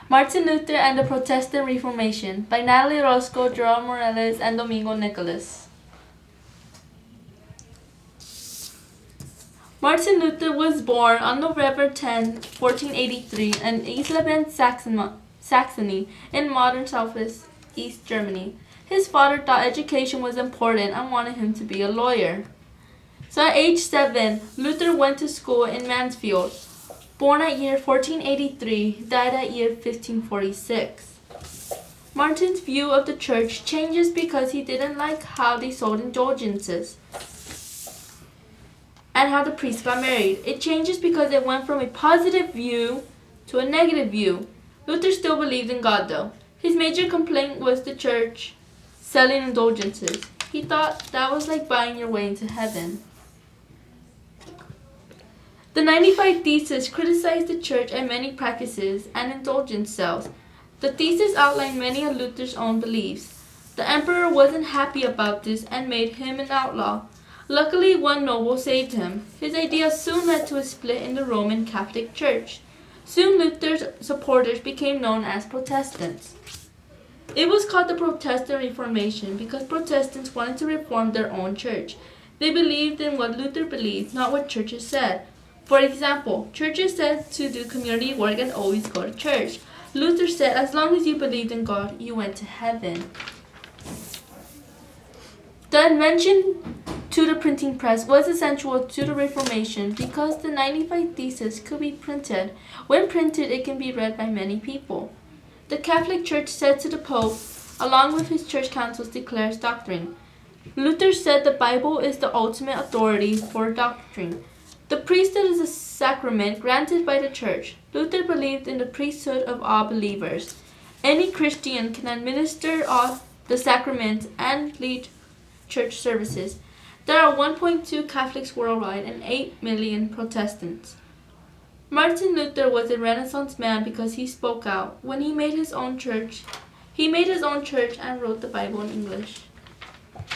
Martin Luther and the Protestant Reformation by Natalie Orozco, Gerald Morales, and Domingo Nicholas. Martin Luther was born on November 10, 1483 in Eisleben, Saxony, in modern southwest East Germany. His father thought education was important and wanted him to be a lawyer. So at age 7, Luther went to school in Mansfield. Born at year 1483, died at year 1546. Martin's view of the church changes because he didn't like how they sold indulgences and how the priests got married. It changes because it went from a positive view to a negative view. Luther still believed in God though. His major complaint was the church selling indulgences. He thought that was like buying your way into heaven. The 95 Theses criticized the church and many practices and indulgence sales. The thesis outlined many of Luther's own beliefs. The emperor wasn't happy about this and made him an outlaw. Luckily, one noble saved him. His ideas soon led to a split in the Roman Catholic Church. Soon Luther's supporters became known as Protestants. It was called the Protestant Reformation because Protestants wanted to reform their own church. They believed in what Luther believed, not what churches said. For example, churches said to do community work and always go to church. Luther said as long as you believed in God, you went to heaven. The invention to the printing press was essential to the Reformation because the 95 Theses could be printed. When printed, it can be read by many people. The Catholic Church said to the Pope, along with his church councils, declares doctrine. Luther said the Bible is the ultimate authority for doctrine. The priesthood is a sacrament granted by the church. Luther believed in the priesthood of all believers. Any Christian can administer all the sacraments and lead church services. There are 1.2 Catholics worldwide and 8 million Protestants. Martin Luther was a Renaissance man because he spoke out. When he made his own church and wrote the Bible in English.